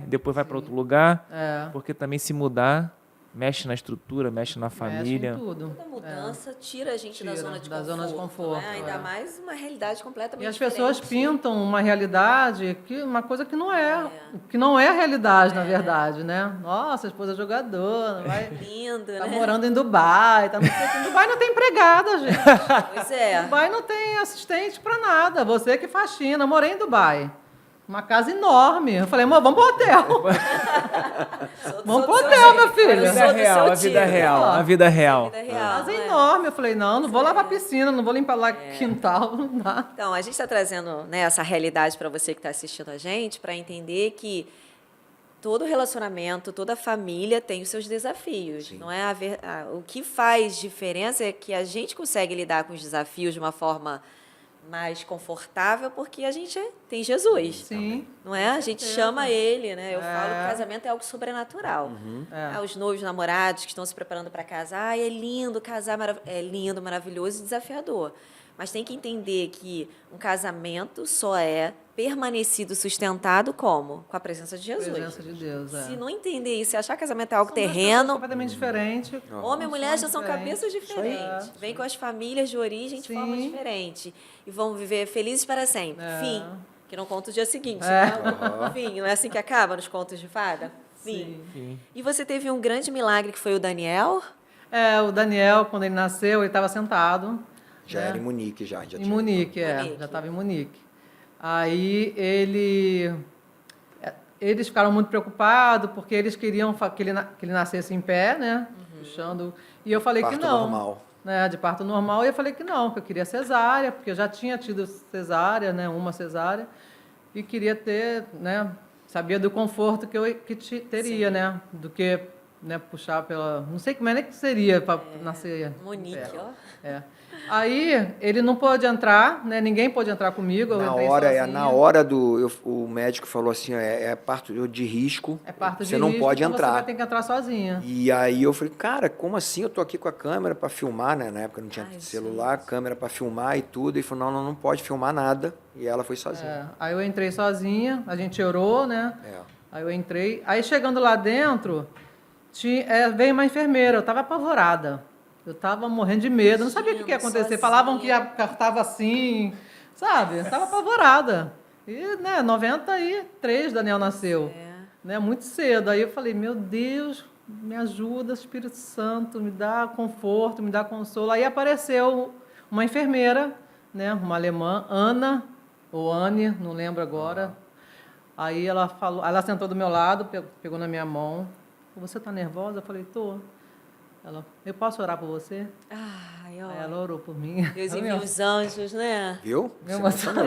depois vai para outro lugar, É, porque também se mudar, mexe na estrutura, mexe na família. mexe em tudo. Toda mudança tira a gente da Tira, zona de da conforto. zona de conforto, né? Ainda é. mais uma realidade completamente E as pessoas diferente. pintam uma realidade, uma coisa que não é a realidade, na verdade, né? Nossa, a esposa é jogadora, vai, Lindo, tá né? morando em Dubai, tá não sei o quê. Em Dubai não tem empregada, gente. Pois é. Dubai não tem assistente pra nada, você que faxina. Eu morei em Dubai. Uma casa enorme. Eu falei, amor, vamos pro hotel. Vamos pro hotel, meu filho. A Eu vida sou do real, seu a vida time. real, a vida real. Vida real, Casa né? enorme. Eu falei, não vou lavar piscina, não vou limpar lá quintal, não dá. Então, a gente está trazendo, né, essa realidade para você que está assistindo a gente, para entender que todo relacionamento, toda família tem os seus desafios. Sim. Não é o que faz diferença é que a gente consegue lidar com os desafios de uma forma mais confortável porque a gente tem Jesus. Sim. Não é? A gente chama ele, né? Eu falo que É. o casamento é algo sobrenatural. É. Os noivos namorados que estão se preparando para casar, é lindo casar, é lindo, maravilhoso e desafiador. Mas tem que entender que um casamento só é permanecido, sustentado como? Com a presença de Jesus. Presença de Deus, é. Se não entender isso, se achar casamento é algo São duas pessoas terreno, completamente diferentes. homem e mulher já são diferentes. cabeças diferentes. Isso aí. Vêm com as famílias de origem de Sim. forma diferente. E vão viver felizes para sempre. É. Fim. Que não conta o dia seguinte. É. Né? Fim. Não é assim que acaba nos contos de fada? Fim. E você teve um grande milagre que foi o Daniel? O Daniel, quando ele nasceu, ele estava sentado. Já né? era em Munique, já Em tinha. Munique, Munique. já estava em Munique. Aí eles ficaram muito preocupados porque eles queriam que ele nascesse em pé, né? Puxando. E eu falei Parto que não. normal. Né, de parto normal. E eu falei que não, que eu queria cesárea, porque eu já tinha tido cesárea, né? Uma cesárea. E queria ter, né? Sabia do conforto que eu teria, né? Do que né, puxar pela... Não sei como é nem que seria para nascer. Monique, em pé. ó. É. Aí ele não pôde entrar, né? Ninguém pôde entrar comigo. Eu entrei sozinha. Na hora o médico falou assim, é parto de risco. É parto de Você não risco, pode então Você entrar. vai ter que entrar sozinha. E aí eu falei, cara, como assim? Eu tô aqui com a câmera para filmar, né? Na época não tinha celular, câmera para filmar e tudo. E falou, não pode filmar nada. E ela foi sozinha. Aí eu entrei sozinha, a gente orou, né? É. Aí eu entrei. Aí chegando lá dentro, veio uma enfermeira, eu estava apavorada. Eu estava morrendo de medo, não sabia o que ia acontecer. Sozinha. Falavam que estava assim, sabe? Eu estava apavorada. E, né, 93 Daniel nasceu. Né, muito cedo. Aí eu falei, meu Deus, me ajuda, Espírito Santo, me dá conforto, me dá consolo. Aí apareceu uma enfermeira, né, uma alemã, Ana, ou Anne, não lembro agora. Aí ela falou, ela sentou do meu lado, pegou na minha mão. Você está nervosa? Eu falei, tô. Ela, eu posso orar por você? Ai, ó. Aí ela orou por mim. Deus envia os anjos, né? Viu? Me Você emocionou.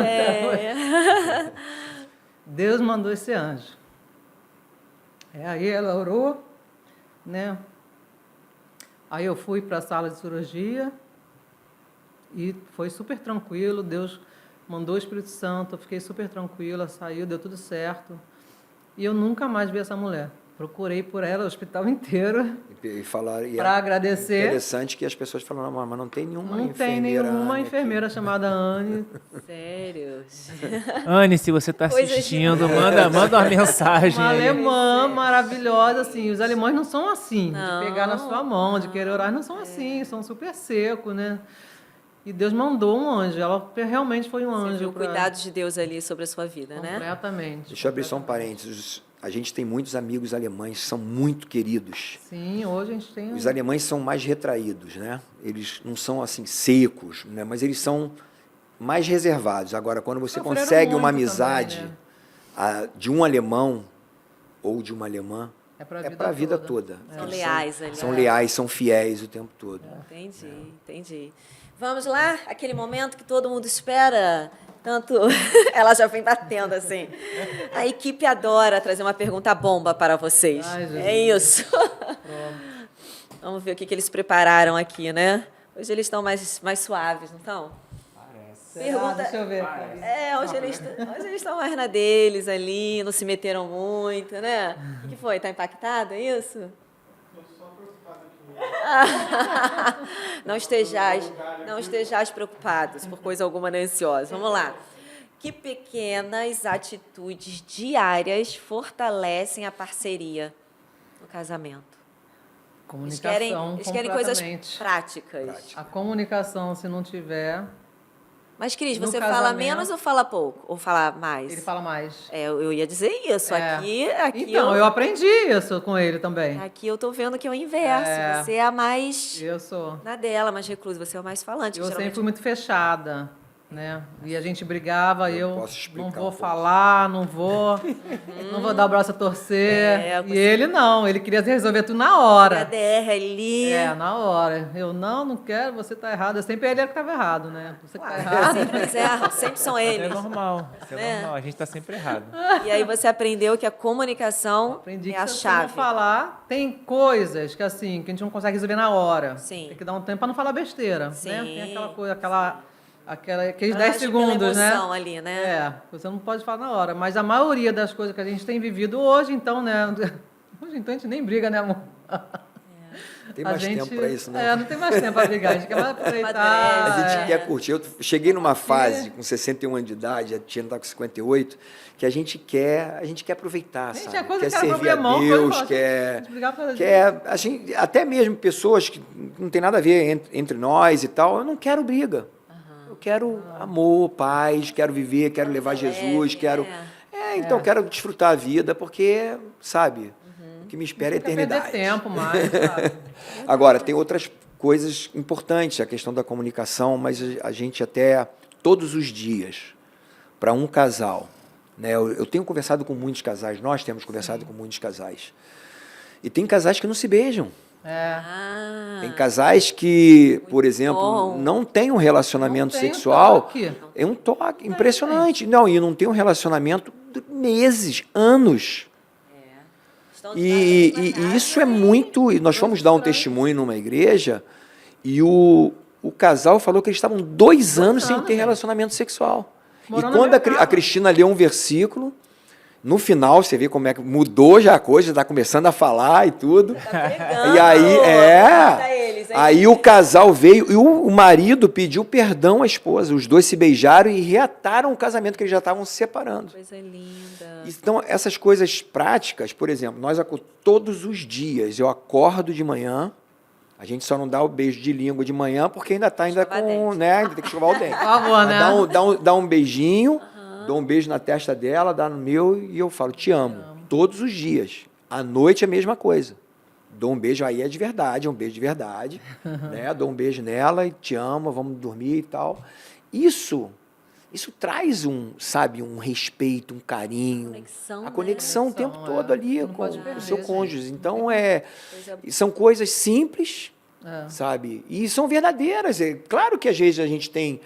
Deus mandou esse anjo. Aí ela orou, né? Aí eu fui para a sala de cirurgia e foi super tranquilo. Deus mandou o Espírito Santo, eu fiquei super tranquila, saiu, deu tudo certo. E eu nunca mais vi essa mulher. Procurei por ela o hospital inteiro para agradecer. Interessante que as pessoas falam, não, mas não tem nenhuma Não tem enfermeira. nenhuma Anne enfermeira chamada Anne. Sério. Anne, se você está Coisas assistindo, manda uma mensagem. Uma aí. alemã maravilhosa, assim. Os alemães não são assim, Não, de pegar na sua mão, de querer orar, não são assim, são super secos, né? E Deus mandou um anjo, ela realmente foi um Você anjo. viu o cuidado de Deus ali sobre a sua vida, né? Completamente. Deixa eu abrir só um parênteses. A gente tem muitos amigos alemães que são muito queridos. Sim, hoje a gente tem... Os alemães são mais retraídos, né? Eles não são assim secos, né? Mas eles são mais reservados. Agora, quando você Sofreram consegue uma muito amizade também, né? de um alemão ou de uma alemã, É para a vida toda. São Eles leais ali. São leais, são fiéis o tempo todo. Entendi. Vamos lá? Aquele momento que todo mundo espera. Tanto ela já vem batendo assim. A equipe adora trazer uma pergunta bomba para vocês. Ai, Jesus. É isso. Vamos ver o que eles prepararam aqui, né? Hoje eles estão mais suaves, não estão? Pergunta... Deixa eu ver. hoje eles estão mais na deles ali, não se meteram muito, né? O que foi? Tá impactado, é isso? Não estejais preocupados por coisa alguma nem ansiosos. Vamos lá. Que pequenas atitudes diárias fortalecem a parceria no casamento? Comunicação, Eles querem coisas completamente. práticas. A comunicação, se não tiver, Mas, Cris, No você fala casamento- menos ou fala pouco? Ou fala mais? ele fala mais. Eu ia dizer isso. É. Aqui Então, eu aprendi isso com ele também. aqui eu tô vendo que é o inverso. É. Você é a mais Eu sou. na dela, mais reclusa. Você é o mais falante. Eu que sempre geralmente- fui muito fechada, né? E a gente brigava, Eu eu posso explicar não um vou pouco. falar, não vou dar o braço a torcer. É, E você- ele não, ele queria resolver tudo na A hora. DR ali. Na hora. Eu não quero, você tá errado. Eu sempre ele era que estava errado, né? Você que tá errado. Sempre eles erram, sempre são Isso é eles. normal. Isso é Né? normal. A gente está sempre errado. E aí você aprendeu que a comunicação Aprendi é que a se você não chave. falar, tem coisas que assim, que a gente não consegue resolver na hora. Sim. Tem que dar um tempo para não falar besteira, Sim. né? Tem aquela coisa, aquela aqueles Age 10 segundos, pela né? emoção ali, né? É, você não pode falar na hora. Mas a maioria das coisas que a gente tem vivido hoje, então, né? Hoje, então, a gente nem briga, né, amor? Tem mais tempo para isso, não? É, não tem mais tempo para brigar. A gente quer mais aproveitar. A gente quer curtir. Eu cheguei numa fase, com 61 anos de idade, a Tia está com 58, que a gente quer aproveitar, Gente, sabe? é coisa Quer que era servir a problemão, Deus, coisa que a gente brigava por causa a gente, até mesmo pessoas que não tem nada a ver entre nós e tal, eu não quero briga. Eu quero amor, paz, quero viver, quero levar Jesus, quero... Então, quero desfrutar a vida, porque, sabe, o que me espera é a Não quer eternidade. perder tempo mais, sabe? Agora, tem outras coisas importantes, a questão da comunicação, mas a gente até, todos os dias, para um casal, né, eu tenho conversado com muitos casais, nós temos conversado com muitos casais, e tem casais que não se beijam. Tem casais que, por exemplo, bom. não têm um relacionamento Não tem sexual. toque. É um toque impressionante. Não, e não tem um relacionamento de meses, anos. Estão E isso é muito. E nós fomos dar um testemunho numa igreja e o casal falou que eles estavam 2 anos sem ter gente. relacionamento sexual. Morando E quando na a minha casa. Cristina leu um versículo, no final você vê como é que mudou já a coisa, está começando a falar e tudo. E aí, aí o casal veio e o marido pediu perdão à esposa. Os dois se beijaram e reataram o casamento que eles já estavam se separando. Coisa linda. Então, essas coisas práticas, por exemplo, todos os dias eu acordo de manhã, a gente só não dá o beijo de língua de manhã porque ainda está Escovar com, dente. né, ainda tem que escovar o dente. Por favor, né? Dá um beijinho, dou um beijo na testa dela, dá no meu e eu falo, te amo. Todos os dias. À noite é a mesma coisa. Dou um beijo, aí é de verdade, é um beijo de verdade. Né? Dou um beijo nela e te amo, vamos dormir e tal. Isso traz um respeito, um carinho. Conexão, A conexão o tempo todo ali Não com pode o perder, seu gente. cônjuge. Então, Coisa são coisas simples, sabe? E são verdadeiras. É claro que às vezes a gente tem,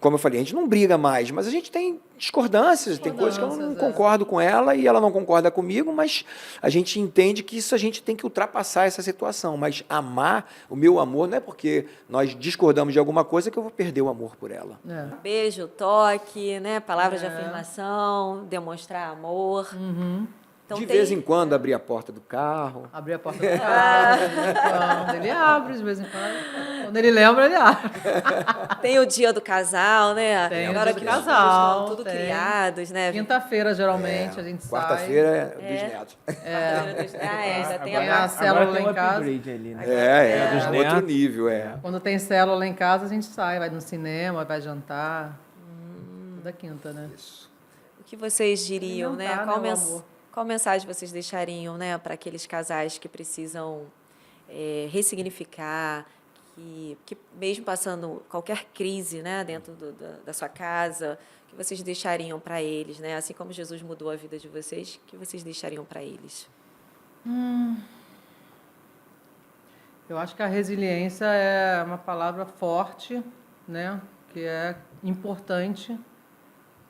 como eu falei, a gente não briga mais, mas a gente tem discordâncias, tem coisas que eu não concordo com ela e ela não concorda comigo, mas a gente entende que isso a gente tem que ultrapassar essa situação. Mas amar, o meu amor, não é porque nós discordamos de alguma coisa que eu vou perder o amor por ela. Beijo, toque, né? Palavras de afirmação, demonstrar amor. Então, De vez em quando abrir a porta do carro. Abrir a porta do carro, de vez em quando. Ele abre, de vez em quando. Quando ele lembra, ele abre. Tem o dia do casal, né? Tem Agora o dia que do os filhos casal, estão tudo tem. criados, né? Quinta-feira, geralmente, a gente sai. Quarta-feira é dos netos. Já tem Tem a a célula Agora lá tem um em casa. upgrade ali, né? É dos outro netos. nível, Quando tem célula lá em casa, a gente sai, vai no cinema, vai jantar. Toda quinta, né? O que vocês diriam, né? Alimentar, né, o amor. Qual mensagem vocês deixariam, né, para aqueles casais que precisam ressignificar, que mesmo passando qualquer crise, né, dentro da sua casa, que vocês deixariam para eles, né? Assim como Jesus mudou a vida de vocês, que vocês deixariam para eles? Eu acho que a resiliência é uma palavra forte, né? Que é importante,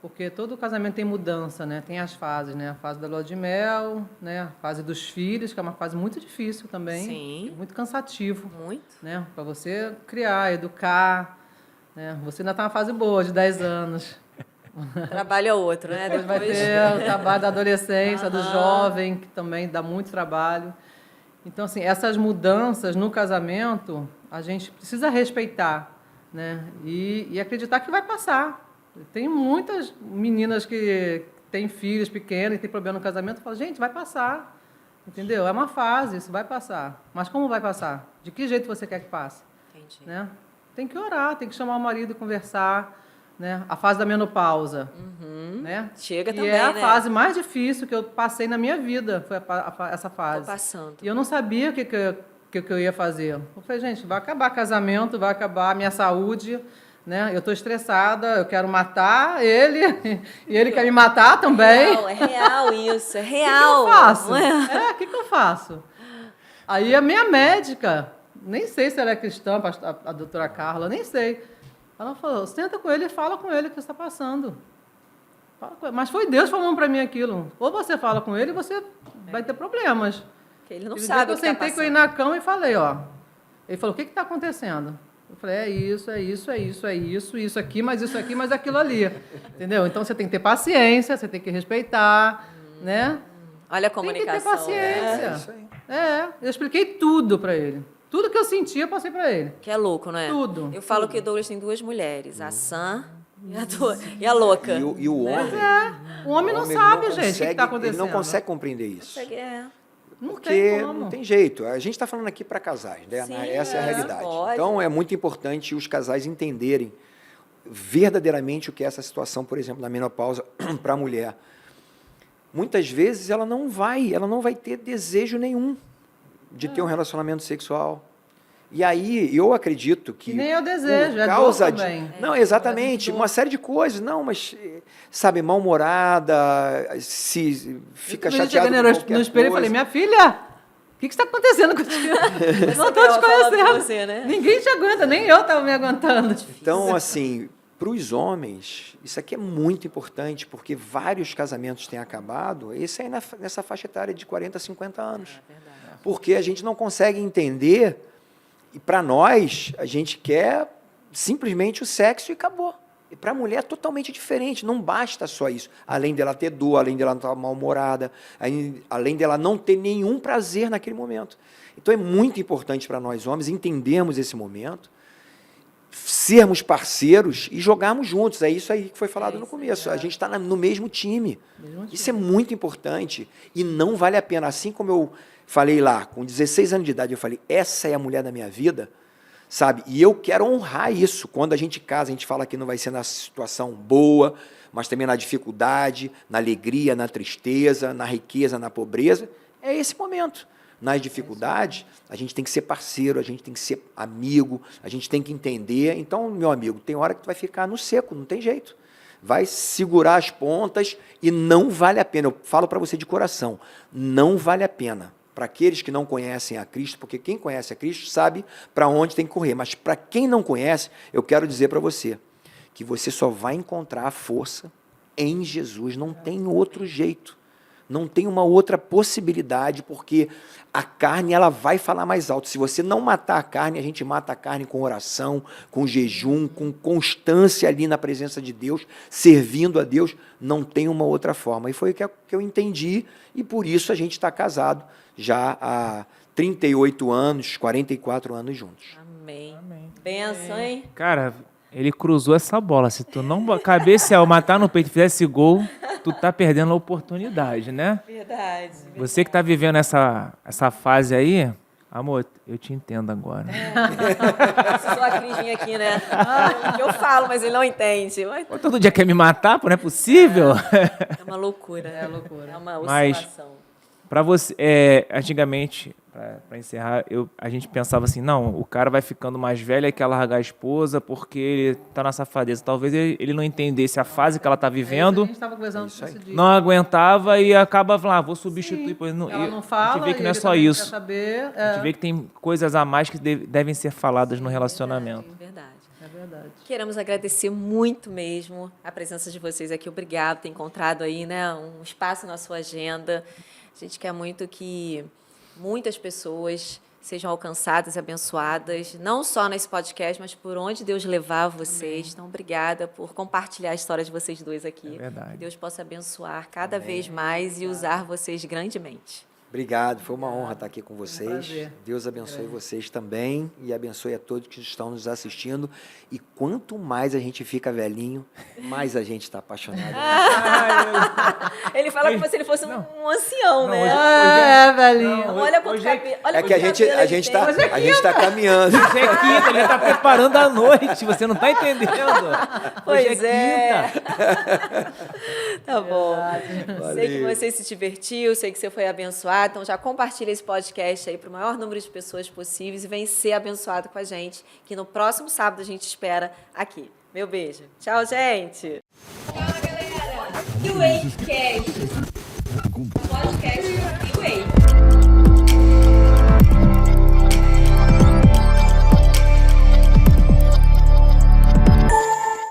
porque todo casamento tem mudança, né? Tem as fases, né? A fase da lua de mel, né? A fase dos filhos, que é uma fase muito difícil também. Sim. Muito cansativo, Muito. né? Para você criar, educar, né? Você ainda está numa fase boa, de 10 anos. Trabalho é outro, né? Depois vai ter o trabalho da adolescência, do jovem, que também dá muito trabalho. Então, assim, essas mudanças no casamento, a gente precisa respeitar, né? E acreditar que vai passar. Tem muitas meninas que têm filhos pequenos e têm problema no casamento, falam, gente, vai passar, entendeu? É uma fase, isso vai passar. Mas como vai passar? De que jeito você quer que passe? Entendi. Né? Tem que orar, tem que chamar o marido e conversar, né? A fase da menopausa, né? Chega que também, é a né? fase mais difícil que eu passei na minha vida, foi essa fase. Tô passando. E eu não sabia o que eu ia fazer. Eu falei, gente, vai acabar casamento, vai acabar a minha saúde, né? Eu estou estressada, eu quero matar ele, e ele quer me matar também. É real isso, é O que real. eu faço? Não é? O que eu faço? Aí a minha médica, nem sei se ela é cristã, a doutora Carla, nem sei. Ela falou, senta com ele e fala com ele o que está passando. Fala com ele. Mas foi Deus falando para mim aquilo. Ou você fala com ele, você vai ter problemas. Que ele não Ele sabe o eu que tá sentei com ele passando. na cama e falei, ó. Ele falou, o que está acontecendo? Eu falei, é isso aqui, mas isso aqui, mas aquilo ali. Entendeu? Então você tem que ter paciência, você tem que respeitar, né? Olha a Tem que comunicação. ter paciência. isso aí. Eu expliquei tudo para ele. Tudo que eu sentia, eu passei para ele. Que é louco, não é? Tudo. Eu falo que Douglas tem duas mulheres, a Sam e a louca. E o homem... O homem não o homem sabe, não gente, o que consegue- está acontecendo. Ele não consegue compreender isso. É. Não Porque tem como. não tem jeito. A gente está falando aqui para casais, né? Sim, Essa é a realidade. pode. Então, é muito importante os casais entenderem verdadeiramente o que é essa situação, por exemplo, da menopausa para a mulher. Muitas vezes ela não vai ter desejo nenhum de ter um relacionamento sexual. E aí, eu acredito que... E nem eu desejo, por é causa dor também. Não, exatamente, uma série de coisas. Não, mas, sabe, mal-humorada, se fica Eu chateada cheguei com no qualquer espelho e coisa. falei, minha filha, o que está acontecendo contigo? Não estou te ela falando com conhecendo. você, né? Ninguém te aguenta, nem eu estava me aguentando. Então, assim, para os homens, isso aqui é muito importante, porque vários casamentos têm acabado, esse aí nessa faixa etária de 40 a 50 anos. Porque a gente não consegue entender, e para nós, a gente quer simplesmente o sexo e acabou. E para a mulher é totalmente diferente, não basta só isso. Além dela ter dor, além dela estar mal-humorada, além dela não ter nenhum prazer naquele momento. Então é muito importante para nós homens entendermos esse momento, sermos parceiros e jogarmos juntos. É isso aí que foi falado no começo. A gente está no mesmo time. Isso é muito importante. E não vale a pena. Assim como eu falei lá, com 16 anos de idade, eu falei, essa é a mulher da minha vida, sabe? E eu quero honrar isso. Quando a gente casa, a gente fala que não vai ser na situação boa, mas também na dificuldade, na alegria, na tristeza, na riqueza, na pobreza. É esse momento. Nas dificuldades, a gente tem que ser parceiro, a gente tem que ser amigo, a gente tem que entender. Então, meu amigo, tem hora que tu vai ficar no seco, não tem jeito. Vai segurar as pontas e não vale a pena. Eu falo para você de coração, não vale a pena. Para aqueles que não conhecem a Cristo, porque quem conhece a Cristo sabe para onde tem que correr. Mas para quem não conhece, eu quero dizer para você que você só vai encontrar a força em Jesus, não tem outro jeito. Não tem uma outra possibilidade, porque a carne ela vai falar mais alto. Se você não matar a carne, a gente mata a carne com oração, com jejum, com constância ali na presença de Deus, servindo a Deus, não tem uma outra forma. E foi o que eu entendi, e por isso a gente está casado já há 38 anos, 44 anos juntos. Amém. Benção, hein? Cara, ele cruzou essa bola. Se tu não cabecear, matar no peito e fizer esse gol, tu tá perdendo a oportunidade, né? Verdade. Você que tá vivendo essa fase aí, amor, eu te entendo agora. Se só a Cris vir aqui, né? Eu falo, mas ele não entende. Mas Pô, todo dia quer me matar, pô, não é possível? é uma loucura. É loucura. É uma Mas- oscilação. Para você, antigamente, para encerrar, a gente pensava assim, não, o cara vai ficando mais velho e quer largar a esposa porque ele tá na safadeza. Talvez ele não entendesse a fase que ela tá A vivendo, gente estava conversando esse dia. não aguentava e acaba falando, vou substituir. Sim, Pois não, ela e não a fala, gente vê que não é e ele só também quer isso. saber, A gente vê que tem coisas a mais que devem ser faladas no relacionamento. Verdade. É verdade. Queremos agradecer muito mesmo a presença de vocês aqui. Obrigado por ter encontrado aí, né, um espaço na sua agenda. A gente quer muito que muitas pessoas sejam alcançadas, abençoadas, não só nesse podcast, mas por onde Deus levar vocês. Então, obrigada por compartilhar a história de vocês dois aqui. É verdade. Que Deus possa abençoar cada vez mais e usar vocês grandemente. Obrigado, foi uma honra estar aqui com vocês. prazer. Deus abençoe vocês também e abençoe a todos que estão nos assistindo. E quanto mais a gente fica velhinho, mais a gente está apaixonado. Ele fala como se ele fosse um ancião, né? É, velhinho. Olha quanto hoje é- cabelo. Olha É que a quanto gente cabelo ele tem. a gente tá caminhando. Hoje é quinta, ele tá preparando a noite, você não tá entendendo. Pois Hoje é quinta. Tá bom. Sei que Valeu. você se divertiu, sei que você foi abençoado. Então já compartilha esse podcast aí para o maior número de pessoas possíveis e vem ser abençoado com a gente, que no próximo sábado a gente espera aqui. Meu beijo. Tchau, gente. Tchau, galera. E o Wavecast? Podcast